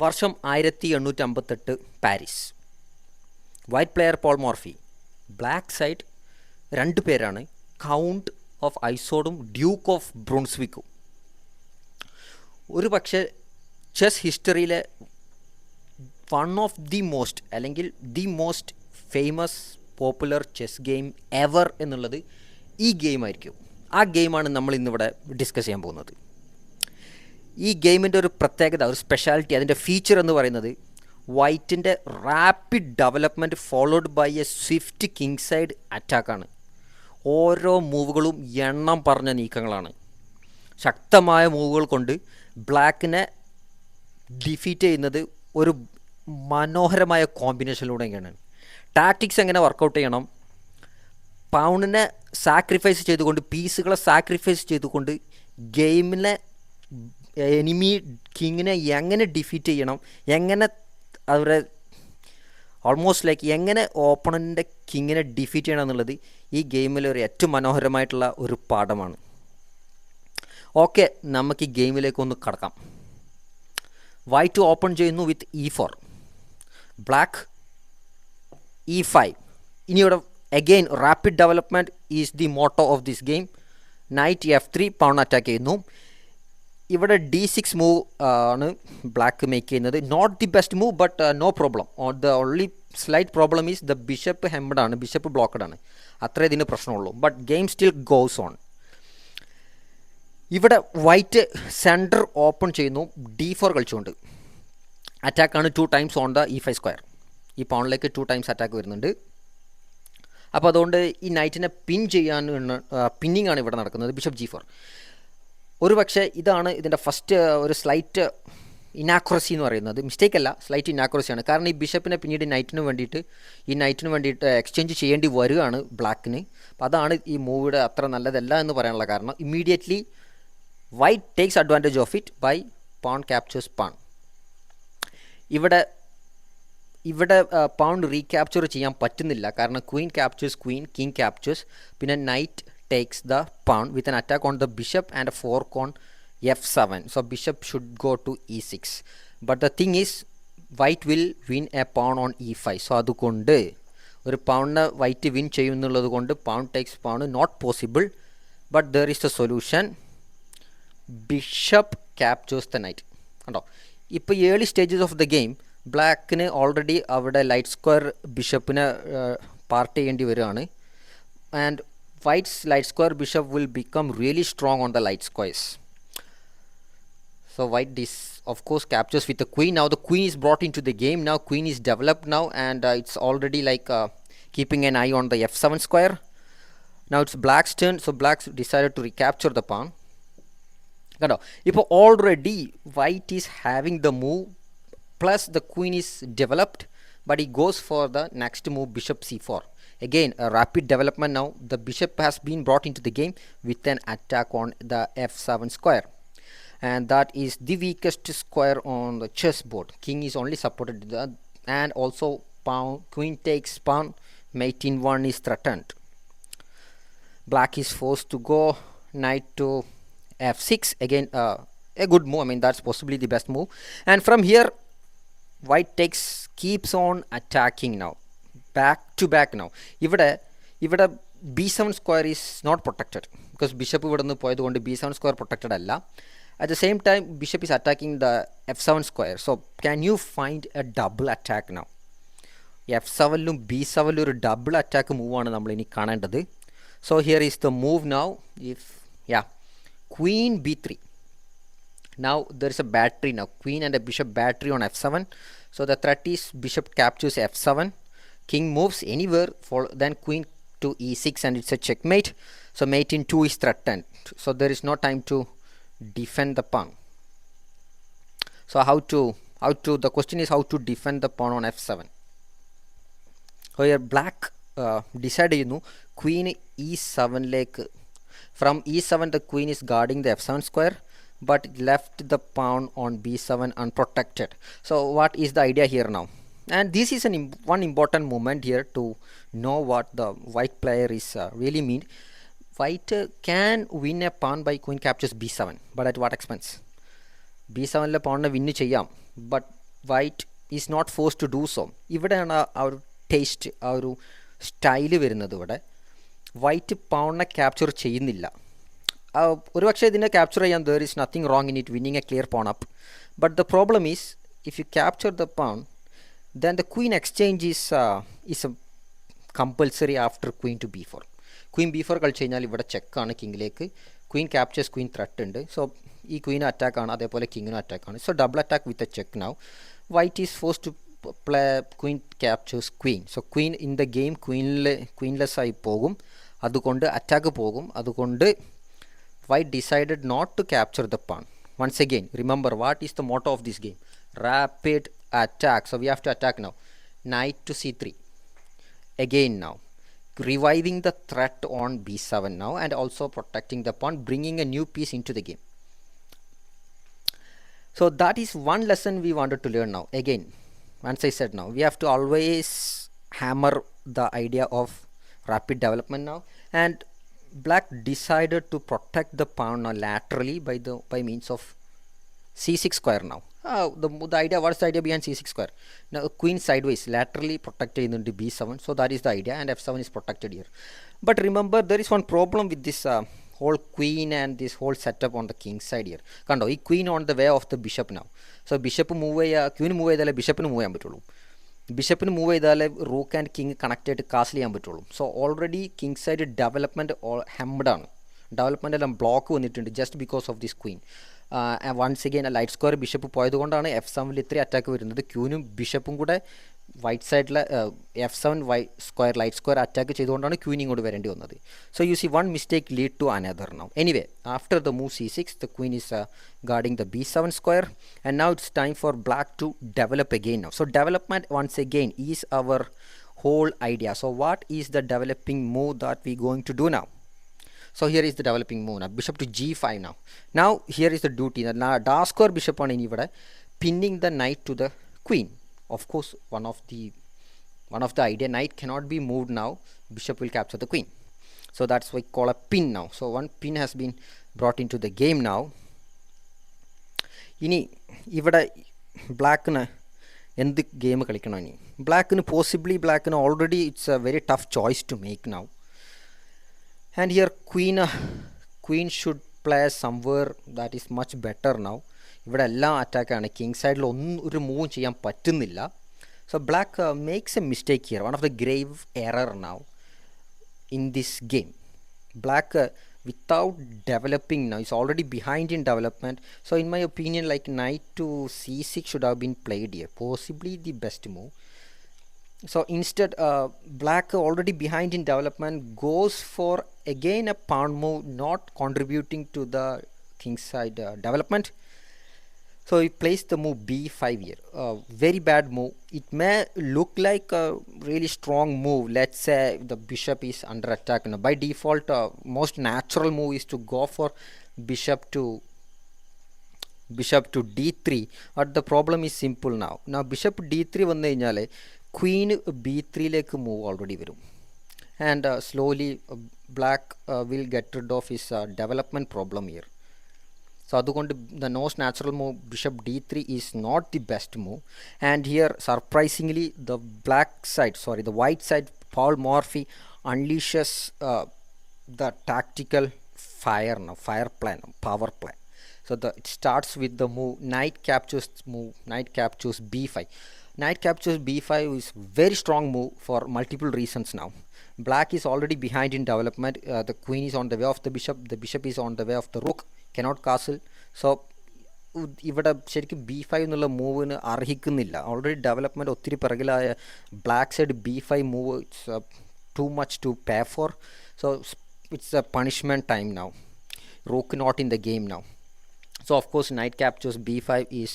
വർഷം 1858 Paris. White player Paul Morphy. Black side രണ്ട് പേരാണ്, കൗണ്ട് ഓഫ് ഐസോഡും ഡ്യൂക്ക് ഓഫ് ബ്രൂൺസ്വിക്കും. ഒരു പക്ഷേ ചെസ് ഹിസ്റ്ററിയിലെ വൺ ഓഫ് ദി മോസ്റ്റ് അല്ലെങ്കിൽ the most famous popular chess game ever എന്നുള്ളത് ഈ ഗെയിമായിരിക്കും. ആ ഗെയിമാണ് നമ്മൾ ഇന്നിവിടെ ഡിസ്കസ് ചെയ്യാൻ പോകുന്നത്. ഈ ഗെയിമിൻ്റെ ഒരു പ്രത്യേകത, ഒരു സ്പെഷ്യാലിറ്റി, അതിൻ്റെ ഫീച്ചർ എന്ന് പറയുന്നത് വൈറ്റിൻ്റെ rapid development followed by a swift king side അറ്റാക്കാണ്. ഓരോ മൂവുകളും എണ്ണം പറഞ്ഞ നീക്കങ്ങളാണ്. ശക്തമായ മൂവുകൾ കൊണ്ട് ബ്ലാക്കിനെ ഡിഫീറ്റ് ചെയ്യുന്നത് ഒരു മനോഹരമായ കോമ്പിനേഷനിലൂടെയാണ്. ടാക്ടിക്സ് എങ്ങനെ വർക്കൗട്ട് ചെയ്യണം, പൗണിനെ സാക്രിഫൈസ് ചെയ്തുകൊണ്ട്, പീസുകളെ സാക്രിഫൈസ് ചെയ്തുകൊണ്ട് ഗെയിമിനെ എനിമി കിങ്ങിനെ എങ്ങനെ ഡിഫീറ്റ് ചെയ്യണം, എങ്ങനെ അവരെ ഓൾമോസ്റ്റ് ലൈക്ക് എങ്ങനെ ഓപ്പണൻറ്റിൻ്റെ കിങ്ങിനെ ഡിഫീറ്റ് ചെയ്യണം എന്നുള്ളത് ഈ ഗെയിമിലെ ഒരു ഏറ്റവും മനോഹരമായിട്ടുള്ള ഒരു പാഠമാണ്. ഓക്കെ, നമുക്ക് ഈ ഗെയിമിലേക്ക് ഒന്ന് കടക്കാം. വൈറ്റ് ഓപ്പൺ ചെയ്യുന്നു വിത്ത് E4, ബ്ലാക്ക് E5. ഇനിയുടെ again rapid development is the motto of this game. Knight F3, pawn attack ചെയ്യുന്നു. ഇവിടെ D6 മൂവ് ആണ് ബ്ലാക്ക് മേക്ക് ചെയ്യുന്നത്. Not the best move, but no problem. The only slight problem is the bishop hemmed ആണ്, bishop blocked ആണ്. അത്രേ ഇതിന് പ്രശ്നമുള്ളൂ. ബട്ട് ഗെയിം സ്റ്റിൽ ഗോസ് ഓൺ. ഇവിടെ വൈറ്റ് സെൻറ്റർ ഓപ്പൺ ചെയ്യുന്നു D4 കളിച്ചുകൊണ്ട്. അറ്റാക്കാണ് 2 times on the E5 square. ഈ പൗണിലേക്ക് 2 ടൈംസ് അറ്റാക്ക് വരുന്നുണ്ട്. അപ്പോൾ അതുകൊണ്ട് ഈ നൈറ്റിനെ പിൻ ചെയ്യാൻ പിന്നിങ് ആണ് ഇവിടെ നടക്കുന്നത്. Bishop G4. ഒരു പക്ഷേ ഇതാണ് ഇതിൻ്റെ ഫസ്റ്റ് ഒരു സ്ലൈറ്റ് ഇനാക്യുറസി എന്ന് പറയുന്നത്. മിസ്റ്റേക്ക് അല്ല, സ്ലൈറ്റ് ഇനാക്യുറസിയാണ്. കാരണം ഈ ബിഷപ്പിനെ പിന്നീട് നൈറ്റിന് വേണ്ടിയിട്ട് എക്സ്ചേഞ്ച് ചെയ്യേണ്ടി വരികയാണ് ബ്ലാക്കിന്. അപ്പോൾ അതാണ് ഈ മൂവിയുടെ അത്ര നല്ലതല്ല എന്ന് പറയാനുള്ള കാരണം. Immediately white takes advantage of it by pawn captures pawn. ഇവിടെ പൗൺ റീക്യാപ്ചർ ചെയ്യാൻ പറ്റുന്നില്ല, കാരണം queen captures queen, king captures, പിന്നെ knight takes the pawn with an attack on the bishop and a fork on F7. So bishop should go to E6. But the thing is, white will win a pawn on E5. So അതുകൊണ്ട് ഒരു പൗണിനെ white win ചെയ്യുന്നുള്ളത് കൊണ്ട് pawn takes pawn not possible. But there is a solution. Bishop captures the knight. കണ്ടോ, ഇപ്പോൾ early stages of the game ബ്ലാക്കിന് already അവിടെ light square ബിഷപ്പിനെ part ചെയ്യേണ്ടി വരികയാണ്. And White's light square bishop will become really strong on the light squares. So white of course captures with the queen. Now the queen is brought into the game. Now queen is developed now, and it's already like keeping an eye on the F7 square. Now it's black's turn. So black decided to recapture the pawn. Now already white is having the move, plus the queen is developed, but he goes for the next move, bishop C4. Again a rapid development. Now the bishop has been brought into the game with an attack on the F7 square, and that is the weakest square on the chessboard. King is only supported and also pawn, queen takes pawn, mate in 1 is threatened. Black is forced to go knight to F6. Again a good move. I mean, that's possibly the best move. And from here white keeps on attacking now, back to back. now ഇവിടെ B7 square is not protected because bishop ഇവിടെ നിന്ന് പോയതുകൊണ്ട് B7 square protected അല്ല. At the same time bishop is attacking the F7 square. So can you find a double attack now? F7ലും B7ലും ഒരു double attack മൂവാണ് നമ്മൾ ഇനി കാണേണ്ടത്. So here is the move now. Queen B3. Now there is a battery now, queen and a bishop battery on F7. So the threat is bishop captures F7, king moves anywhere, then queen to E6, and it's a checkmate. So mate in 2 is threatened. So there is no time to defend the pawn. So how to the question is how to defend the pawn on F7. So here black decide ചെയ്യുന്നു queen E7 lake. From E7 the queen is guarding the F7 square, but left the pawn on B7 unprotected. So what is the idea here now? And this is one important moment here to know what the white player is really mean. White can win a pawn by queen captures B7, but at what expense? B7 pawn win ചെയ്യാം, but white is not forced to do so. ഇവിടെയാണ് ആ ഒരു taste, ആ ഒരു style വരുന്നത്. ഇവിടെ white പൗണിനെ capture ചെയ്യുന്നില്ല. ഒരുപക്ഷെ ഇതിനെ ക്യാപ്ചർ ചെയ്യാൻ there is nothing wrong in it winning a clear pawn up, but the problem is if you capture the pawn then the queen exchange is a compulsory after queen to b4. Queen b4 കളിച്ച് കഴിഞ്ഞാൽ ഇവിടെ ചെക്കാണ് കിങ്ങിലേക്ക്. Queen captures queen threat ഉണ്ട്. So ഈ ക്വീനും അറ്റാക്കാണ്, അതേപോലെ കിങ്ങിനും അറ്റാക്കാണ്. So double attack with a check now. White is force to play queen captures queen. So queen in the game queenless ആയി പോകും, അതുകൊണ്ട് അറ്റാക്ക് പോകും. അതുകൊണ്ട് white decided not to capture the pawn. Once again, remember what is the motto of this game? Rapid attack. So we have to attack now. Knight to c3. Again now. Reviving the threat on b7 now, and also protecting the pawn, bringing a new piece into the game. So that is one lesson we wanted to learn now. Again, once I said now, we have to always hammer the idea of rapid development now. And black decided to protect the pawn laterally by means of c6 square now. The idea, what's the idea behind c6 square? Now queen sideways laterally protected into b7, so that is the idea, and f7 is protected here. But remember, there is one problem with this whole queen and this whole setup on the king side here. Kando ee queen on the way of the bishop now. So bishop move cheya, queen move ചെയ്താലേ ബിഷപ്പിന് move ചെയ്യാൻ പറ്റുള്ളൂ. ബിഷപ്പിന് move ചെയ്താലേ rook and king connect ആയിട്ട് castle ചെയ്യാൻ പറ്റുള്ളൂ. So already king side development ഹെംഡാണ്. Development എല്ലാം ബ്ലോക്ക് വന്നിട്ടുണ്ട് just because of this queen. Once again light square bishop പോയതുകൊണ്ടാണ് f7 ഇത്രയും അറ്റാക്ക് വരുന്നത്. ക്യൂനും ബിഷപ്പും കൂടെ വൈറ്റ് സൈഡിലെ f7 square light square attack ചെയ്തുകൊണ്ടാണ് ക്യൂൻ ഇങ്ങോട്ട് വരേണ്ടി വന്നത്. So you see one mistake lead to another now. Anyway, after the move c6 the queen is guarding the b7 square, and now it's time for black to develop again now. So development once again is our whole idea. So what is the developing move that we going to do now? So here is the developing move now. Bishop to g5 now. Now here is the duty. Now dark square bishop on ഇവിടെ pinning the knight to the queen. Of course, one of the idea, knight cannot be moved now. Bishop will capture the queen. So that's why we call a pin now. So one pin has been brought into the game now. ഇനി ഇവിടെ ബ്ലാക്കിന് എന്ത് game കളിക്കണം? ഇനി ബ്ലാക്കിന് possibly ബ്ലാക്കിന് already it's a very tough choice to make now. And here queen should play somewhere that is much better now. ഇവിടെ എല്ലാം അറ്റാക്കാണ്. King സൈഡിൽ ഒരു മൂവ് ചെയ്യാൻ പറ്റുന്നില്ല. So black makes A mistake here, one of the grave error now in this game. Black without developing now is already behind in development. So in my opinion, like knight to c6 should have been played here, possibly the best move. So instead black already behind in development goes for again a pawn move, not contributing to the king side development. So he plays the move b5 here. Very bad move. It may look like a really strong move. Let's say the bishop is under attack. Now, by default, most natural move is to go for bishop to d3. But the problem is simple now. Now bishop d3 വന്നു കഴിഞ്ഞാൽ queen b3ലേക്ക് move already വരും. And slowly black will get rid of his development problem here. So അതുകൊണ്ട് the most natural move bishop d3 is not the best move. And here surprisingly the white side Paul Morphy unleashes the tactical power play. So it starts with the move knight captures b5. Knight captures b5 is very strong move for multiple reasons now. Black is already behind in development. The queen is on the way of the bishop is on the way of the rook, cannot castle. So ഇവിടെ ശരിക്കും b5 എന്നുള്ള മൂവിന് അർഹിക്കുന്നില്ല. Already development ഒത്തിരി പിറകിലായ black side b5 move it's too much to pay for. So it's a punishment time now. Rook not in the game now. So of course knight captures b5 is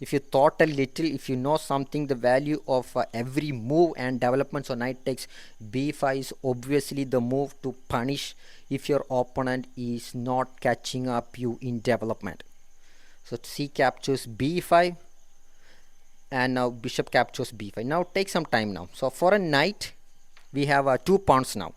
if you thought a little, if you know something, the value of every move and development. So knight takes b5 is obviously the move to punish if your opponent is not catching up you in development. So c captures b5 and now bishop captures b5. Now take some time now. So for a knight we have two pawns now.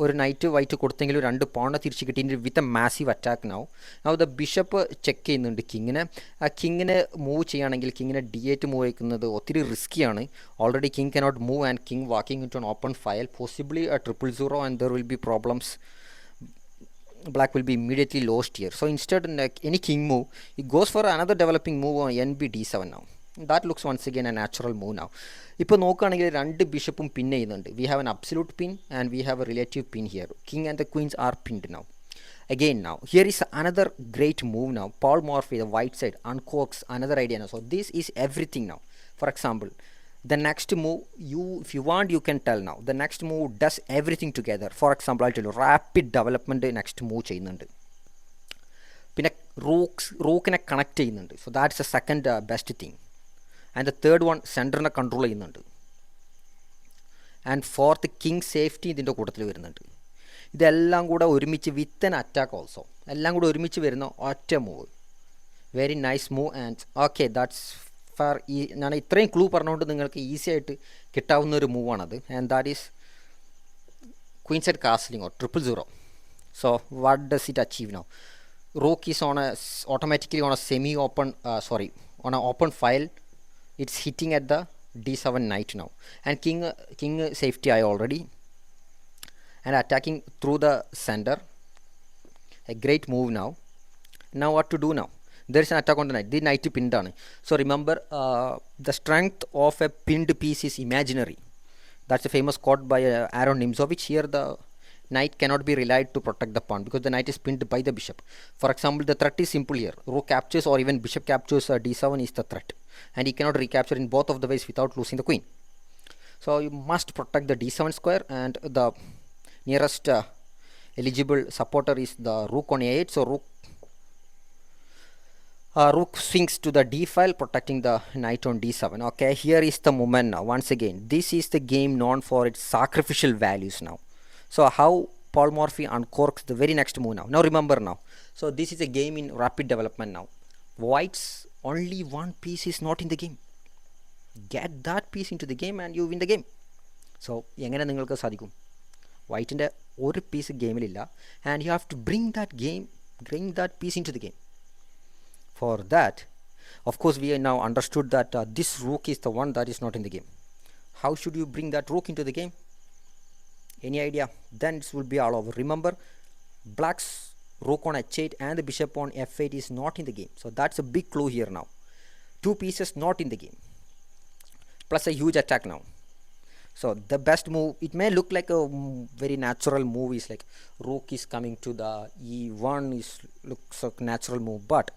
ഒരു night white കൊടുത്തെങ്കിലും 2 പോണ തിരിച്ച് കിട്ടിയിട്ട് with a massive attack now the bishop check ചെയ്യുന്നുണ്ട് കിങ്ങിനെ. ആ കിങ്ങിനെ move ചെയ്യുകയാണെങ്കിൽ കിങ്ങിനെ D8 move വയ്ക്കുന്നത് ഒത്തിരി റിസ്ക്കിയാണ്. Already king cannot move and king walking into an open file, possibly 000 and there will be problems. Black will be immediately lost here. So instead any king move, he goes for another developing move on NB D7 now. That looks once again a natural move now. ഇപ്പോൾ നോക്കുകയാണെങ്കിൽ 2 ബിഷപ്പും പിൻ ചെയ്യുന്നുണ്ട്. We have an absolute pin and we have a relative pin here. King and the queens are pinned now. Again now, here is another great move now. Paul Morphy, the white side, uncorks another idea now. So this is everything now. For example, the next move, if you want, you can tell now. The next move does everything together. For example, I'll tell you, rapid development next move ചെയ്യുന്നുണ്ട്. പിന്നെ റൂക്കിനെ connect ചെയ്യുന്നുണ്ട്. So that's a second best thing. And the third one സെൻറ്ററിനെ control ചെയ്യുന്നുണ്ട്. And fourth king safety ഇതിൻ്റെ കൂട്ടത്തിൽ വരുന്നുണ്ട്. ഇതെല്ലാം കൂടെ ഒരുമിച്ച് വിത്ത് ആൻ അറ്റാക്ക് ഓൾസോ, എല്ലാം കൂടെ ഒരുമിച്ച് വരുന്ന ഒറ്റ move. Very nice move. And okay, that's ഞാൻ ഇത്രയും ക്ലൂ പറഞ്ഞുകൊണ്ട് നിങ്ങൾക്ക് ഈസി ആയിട്ട് കിട്ടാവുന്ന ഒരു മൂവാണത്. And that is queen side castling or 000. So what does it achieve now? Rook is on a automatically on a semi open on an open file. It's hitting at the D7 knight now, and king safety I already, and attacking through the center. A great move now. Now what to do now? There is an attack on the knight. The knight pinned on. So remember, the strength of a pinned piece is imaginary. That's a famous quote by Aaron Nimzovich. Here the knight cannot be relied to protect the pawn because the knight is pinned by the bishop. For example, the threat is simple here. Rook captures or even bishop captures D7 is the threat, and he cannot recapture in both of the ways without losing the queen. So you must protect the D7 square, and the nearest eligible supporter is the rook on A8. So rook swings to the D file, protecting the knight on D7. Okay, here is the moment now. Once again, this is the game known for its sacrificial values now. So how Paul Morphy uncorks the very next move now. Now remember now. So this is a game in rapid development now. White's only one piece is not in the game. Get that piece into the game and you win the game. So എങ്ങനെ നിങ്ങൾക്ക് സാധിക്കും? വൈറ്റിൻ്റെ ഒരു piece ഗെയിമിലില്ല, and you have to bring that piece into the game. For that, of course, we now understood that this rook is the one that is not in the game. How should you bring that rook into the game? Any idea? Then it will be all over. Remember, black's rook on H8 and the bishop on F8 is not in the game. So that's a big clue here now. 2 pieces not in the game, plus a huge attack now. So the best move, it may look like a very natural move, is like rook is coming to the E1, looks like a natural move, but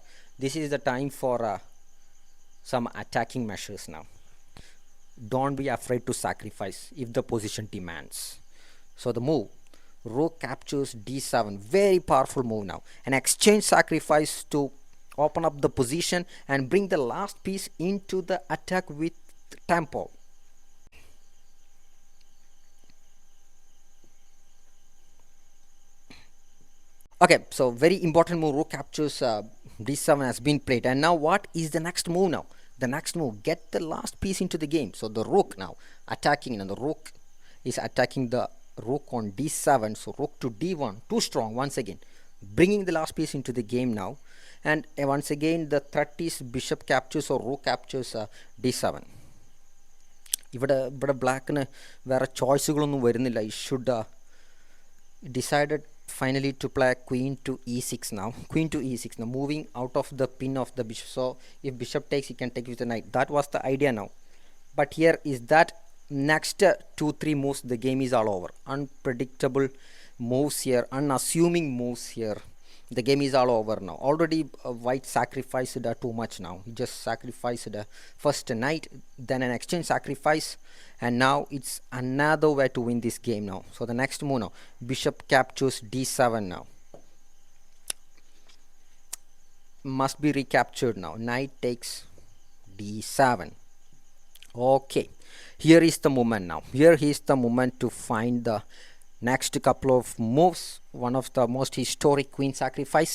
this is the time for some attacking measures now. Don't be afraid to sacrifice if the position demands. So the move, rook captures D7, very powerful move now. An exchange sacrifice to open up the position and bring the last piece into the attack with tempo. Okay, so very important move, rook captures D7 has been played. And now what is the next move now? The next move, get the last piece into the game. So the rook now attacking, and the rook is attacking the rook on D7. So rook to D1, too strong once again, bringing the last piece into the game now. And once again the threat is bishop captures or rook captures D7. ഇവിടെ ബ്ലാക്കിന് വേറെ ചോയ്സുകളൊന്നും വരുന്നില്ല. ഈ should decided finally to play queen to e6 now. Queen to e6 now, moving out of the pin of the bishop. So if bishop takes, he can take with the knight. That was the idea now. But here is that next 2-3 moves, the game is all over. Unpredictable moves here, unassuming moves here. The game is all over now. Already white sacrificed too much now. He just sacrificed first a knight, then an exchange sacrifice, and now it's another way to win this game now. So the next move now, bishop captures D7 now. Must be recaptured now. Knight takes D7. Okay, here is the moment now. Here is the moment to find the next couple of moves. One of the most historic queen sacrifice,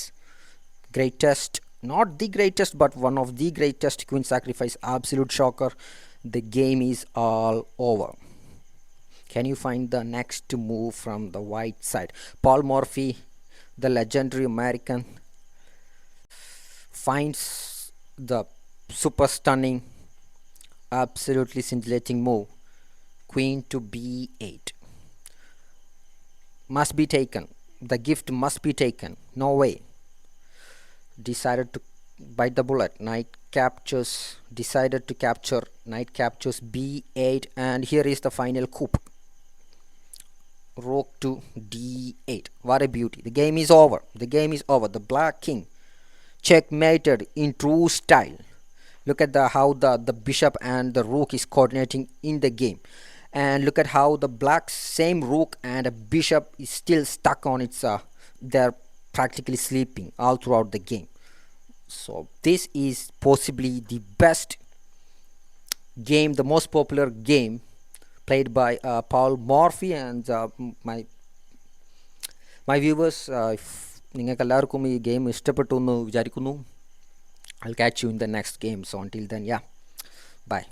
greatest, not the greatest, but one of the greatest queen sacrifice. Absolute shocker. The game is all over. Can you find the next move from the white side? Paul Morphy, the legendary American, finds the super stunning, absolutely scintillating move. Queen to b8. Must be taken. The gift must be taken. No way. Decided to bite the bullet. Knight captures. Decided to capture. Knight captures b8. And here is the final coup. Rook to d8. What a beauty. The game is over. The game is over. The black king checkmated in true style. Look at how the bishop and the rook is coordinating in the game. And look at how the black same rook and a bishop is still stuck on its they're practically sleeping all throughout the game. So this is possibly the best game, the most popular game played by Paul Morphy. And my viewers, if നിങ്ങൾക്ക് എല്ലാവർക്കും ഈ game ഇഷ്ടപ്പെട്ടു എന്ന് വിചാരിക്കുന്നു. I'll catch you in the next game. So until then, yeah, bye.